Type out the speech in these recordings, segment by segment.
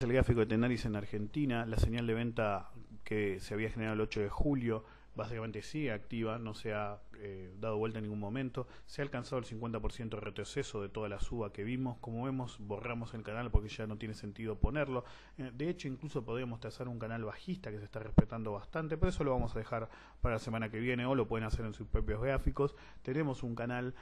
El gráfico de Tenaris en Argentina, la señal de venta que se había generado el 8 de julio básicamente sigue activa, no se ha dado vuelta en ningún momento, se ha alcanzado el 50% de retroceso de toda la suba que vimos. Como vemos, borramos el canal porque ya no tiene sentido ponerlo. De hecho, incluso podríamos trazar un canal bajista que se está respetando bastante, pero eso lo vamos a dejar para la semana que viene o lo pueden hacer en sus propios gráficos. Tenemos un canal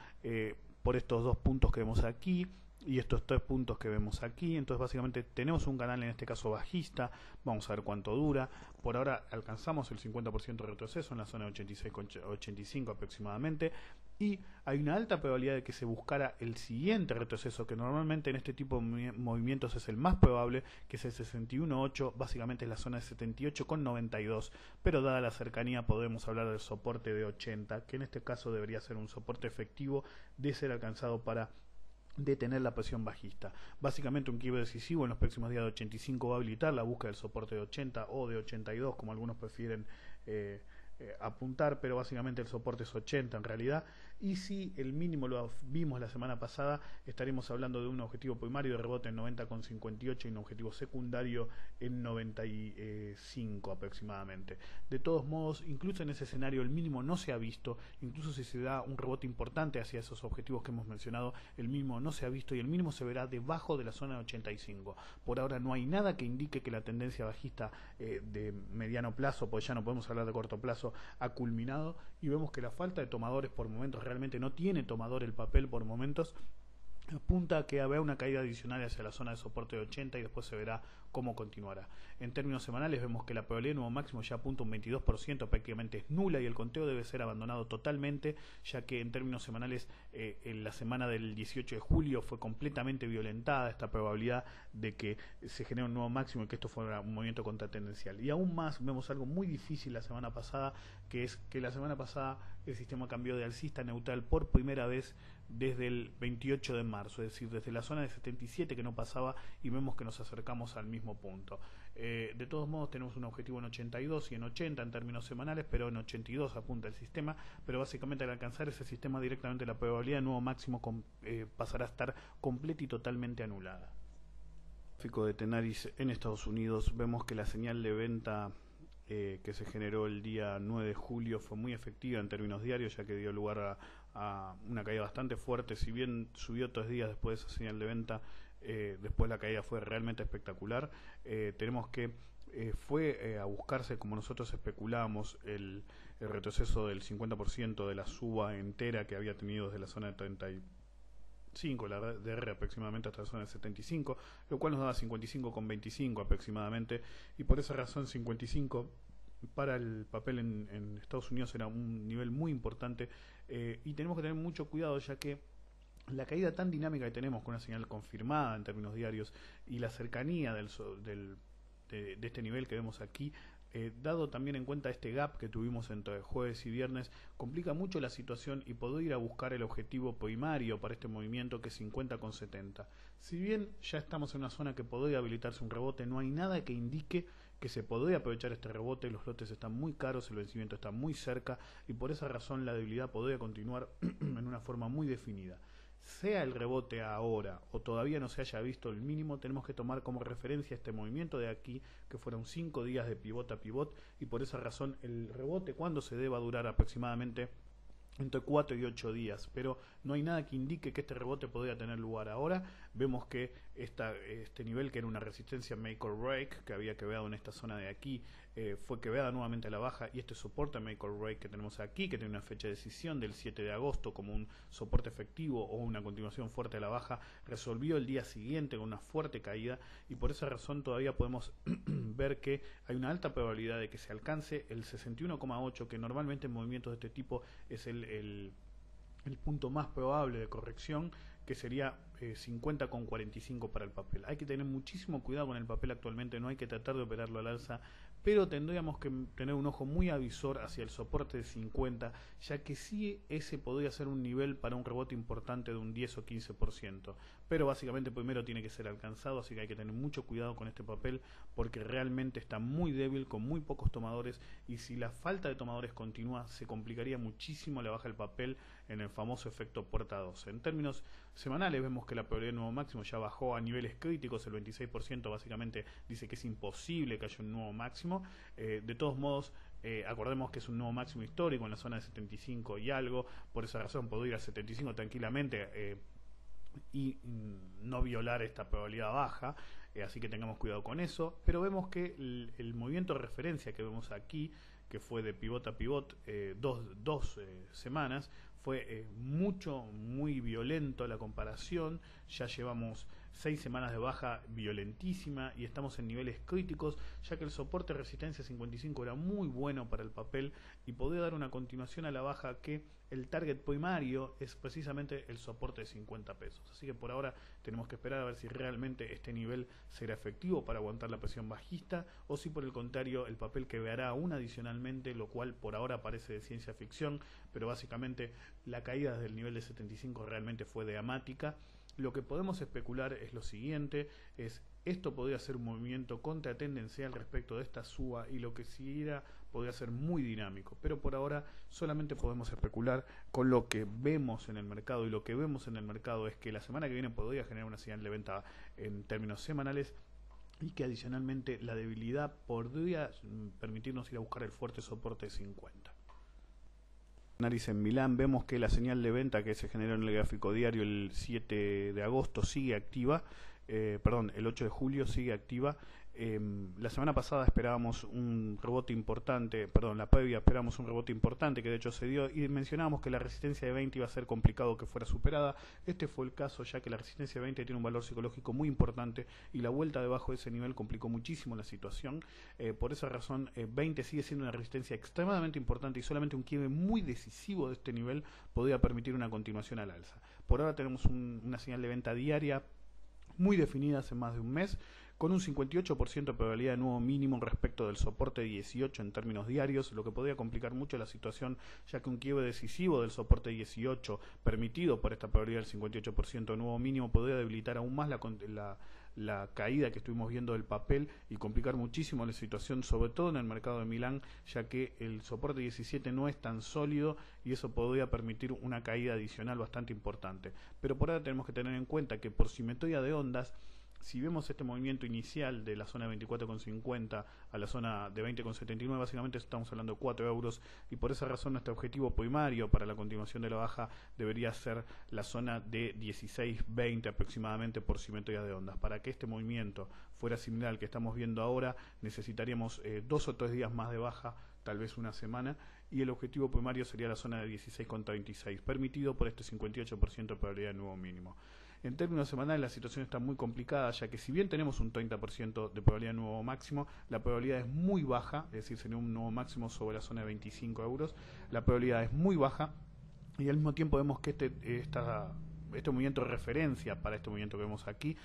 por estos dos puntos que vemos aquí y estos tres puntos que vemos aquí. Entonces básicamente tenemos un canal en este caso bajista. Vamos a ver cuánto dura. Por ahora alcanzamos el 50% de retroceso en la zona de 86,85 aproximadamente, y hay una alta probabilidad de que se buscara el siguiente retroceso, que normalmente en este tipo de movimientos es el más probable, que es el 61,8, básicamente es la zona de 78,92, pero dada la cercanía podemos hablar del soporte de 80, que en este caso debería ser un soporte efectivo de ser alcanzado para detener la presión bajista. Básicamente un quiebre decisivo en los próximos días de 85 va a habilitar la búsqueda del soporte de 80 o de 82, como algunos prefieren apuntar, pero básicamente el soporte es 80 en realidad. Y si el mínimo lo vimos la semana pasada, estaremos hablando de un objetivo primario de rebote en 90,58 y un objetivo secundario en 95 aproximadamente. De todos modos, incluso en ese escenario el mínimo no se ha visto. Incluso si se da un rebote importante hacia esos objetivos que hemos mencionado, el mínimo no se ha visto y el mínimo se verá debajo de la zona de 85. Por ahora no hay nada que indique que la tendencia bajista de mediano plazo, pues ya no podemos hablar de corto plazo, ha culminado, y vemos que la falta de tomadores por momentos, realmente no tiene tomador el papel por momentos, apunta a que habrá una caída adicional hacia la zona de soporte de 80 y después se verá cómo continuará. En términos semanales vemos que la probabilidad de nuevo máximo ya apunta un 22%, prácticamente es nula, y el conteo debe ser abandonado totalmente, ya que en términos semanales en la semana del 18 de julio fue completamente violentada esta probabilidad de que se genere un nuevo máximo y que esto fuera un movimiento contratendencial. Y aún más vemos algo muy difícil la semana pasada, que es que la semana pasada el sistema cambió de alcista a neutral por primera vez desde el 28 de marzo, es decir, desde la zona de 77 que no pasaba, y vemos que nos acercamos al mismo punto. De todos modos tenemos un objetivo en 82 y en 80 en términos semanales, pero en 82 apunta el sistema, pero básicamente al alcanzar ese sistema directamente la probabilidad de nuevo máximo pasará a estar completa y totalmente anulada. Gráfico de Tenaris en Estados Unidos, vemos que la señal de venta que se generó el día 9 de julio fue muy efectiva en términos diarios, ya que dio lugar a una caída bastante fuerte. Si bien subió 3 días después de esa señal de venta, después la caída fue realmente espectacular. Tenemos que fue a buscarse, como nosotros especulábamos, el retroceso del 50% de la suba entera que había tenido desde la zona de 35, la DR aproximadamente hasta la zona de 75, lo cual nos daba 55,25 aproximadamente, y por esa razón 55 para el papel en Estados Unidos era un nivel muy importante, y tenemos que tener mucho cuidado, ya que la caída tan dinámica que tenemos con una señal confirmada en términos diarios y la cercanía de este nivel que vemos aquí, dado también en cuenta este gap que tuvimos entre jueves y viernes, complica mucho la situación y puedo ir a buscar el objetivo primario para este movimiento, que es 50,70. Si bien ya estamos en una zona que podría habilitarse un rebote, no hay nada que indique que se podría aprovechar este rebote. Los lotes están muy caros, el vencimiento está muy cerca, y por esa razón la debilidad podría continuar en una forma muy definida. Sea el rebote ahora o todavía no se haya visto el mínimo, tenemos que tomar como referencia este movimiento de aquí, que fueron 5 días de pivot a pivot, y por esa razón el rebote, cuando se deba durar aproximadamente entre 4 y 8 días, pero no hay nada que indique que este rebote podría tener lugar ahora. Vemos que este nivel, que era una resistencia make or break, que había quebrado en esta zona de aquí, fue quebrada nuevamente a la baja, y este soporte make or break que tenemos aquí, que tiene una fecha de decisión del 7 de agosto como un soporte efectivo o una continuación fuerte a la baja, resolvió el día siguiente con una fuerte caída, y por esa razón todavía podemos ver que hay una alta probabilidad de que se alcance el 61,8, que normalmente en movimientos de este tipo es el punto más probable de corrección, que sería 50,45 para el papel. Hay que tener muchísimo cuidado con el papel actualmente, no hay que tratar de operarlo al alza, pero tendríamos que tener un ojo muy avisor hacia el soporte de 50, ya que sí ese podría ser un nivel para un rebote importante de un 10 o 15%, pero básicamente primero tiene que ser alcanzado, así que hay que tener mucho cuidado con este papel, porque realmente está muy débil, con muy pocos tomadores, y si la falta de tomadores continúa, se complicaría muchísimo la baja del papel en el famoso efecto puerta 12. En términos semanales vemos que la probabilidad de nuevo máximo ya bajó a niveles críticos, el 26% básicamente dice que es imposible que haya un nuevo máximo. De todos modos, acordemos que es un nuevo máximo histórico en la zona de 75 y algo, por esa razón puedo ir a 75 tranquilamente y no violar esta probabilidad baja, así que tengamos cuidado con eso. Pero vemos que el movimiento de referencia que vemos aquí, que fue de pivot a pivot dos semanas, fue muy violento la comparación. Ya llevamos 6 semanas de baja violentísima y estamos en niveles críticos, ya que el soporte de resistencia 55 era muy bueno para el papel y podía dar una continuación a la baja, que el target primario es precisamente el soporte de 50 pesos. Así que por ahora tenemos que esperar a ver si realmente este nivel será efectivo para aguantar la presión bajista, o si por el contrario el papel quebrará aún adicionalmente, lo cual por ahora parece de ciencia ficción, pero básicamente la caída desde el nivel de 75 realmente fue dramática. Lo que podemos especular es lo siguiente, esto podría ser un movimiento contratendencial respecto de esta suba, y lo que siguiera podría ser muy dinámico, pero por ahora solamente podemos especular con lo que vemos en el mercado, y lo que vemos en el mercado es que la semana que viene podría generar una señal de venta en términos semanales, y que adicionalmente la debilidad podría permitirnos ir a buscar el fuerte soporte de 50. Análisis en Milán, vemos que la señal de venta que se generó en el gráfico diario el 7 de agosto sigue activa, el 8 de julio sigue activa. La semana pasada esperábamos un rebote importante, la previa esperábamos un rebote importante, que de hecho se dio, y mencionábamos que la resistencia de 20 iba a ser complicado que fuera superada. Este fue el caso, ya que la resistencia de 20 tiene un valor psicológico muy importante y la vuelta debajo de ese nivel complicó muchísimo la situación. Por esa razón 20 sigue siendo una resistencia extremadamente importante, y solamente un quiebre muy decisivo de este nivel podría permitir una continuación al alza. Por ahora tenemos una señal de venta diaria muy definida hace más de un mes, con un 58% de probabilidad de nuevo mínimo respecto del soporte 18 en términos diarios, lo que podría complicar mucho la situación, ya que un quiebre decisivo del soporte 18 permitido por esta probabilidad del 58% de nuevo mínimo podría debilitar aún más la caída que estuvimos viendo del papel y complicar muchísimo la situación, sobre todo en el mercado de Milán, ya que el soporte 17 no es tan sólido y eso podría permitir una caída adicional bastante importante. Pero por ahora tenemos que tener en cuenta que por simetría de ondas, si vemos este movimiento inicial de la zona de 24,50 a la zona de 20,79, básicamente estamos hablando de 4 euros, y por esa razón nuestro objetivo primario para la continuación de la baja debería ser la zona de 16,20 aproximadamente por simetría de ondas. Para que este movimiento fuera similar al que estamos viendo ahora, necesitaríamos 2 o 3 días más de baja, tal vez una semana, y el objetivo primario sería la zona de 16,36, permitido por este 58% de probabilidad de nuevo mínimo. En términos semanales la situación está muy complicada, ya que si bien tenemos un 30% de probabilidad de nuevo máximo, la probabilidad es muy baja, es decir, sería un nuevo máximo sobre la zona de 25 euros, la probabilidad es muy baja, y al mismo tiempo vemos que este movimiento de referencia para este movimiento que vemos aquí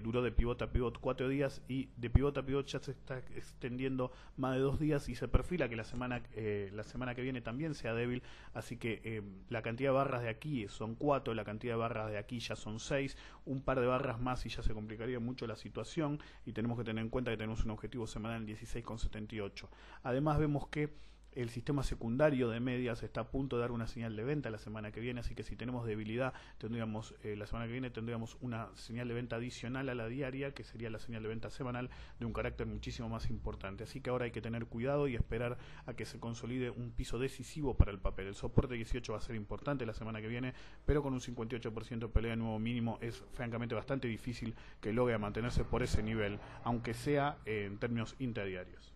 duró de pivot a pivot 4 días, y de pivot a pivot ya se está extendiendo más de 2 días, y se perfila que la semana que viene también sea débil. Así que la cantidad de barras de aquí son 4, la cantidad de barras de aquí ya son 6, un par de barras más y ya se complicaría mucho la situación, y tenemos que tener en cuenta que tenemos un objetivo semanal en 16,78. Además vemos que el sistema secundario de medias está a punto de dar una señal de venta la semana que viene, así que si tenemos debilidad, tendríamos la semana que viene tendríamos una señal de venta adicional a la diaria, que sería la señal de venta semanal de un carácter muchísimo más importante. Así que ahora hay que tener cuidado y esperar a que se consolide un piso decisivo para el papel. El soporte 18 va a ser importante la semana que viene, pero con un 58% de pelea de nuevo mínimo es francamente bastante difícil que logre mantenerse por ese nivel, aunque sea en términos interdiarios.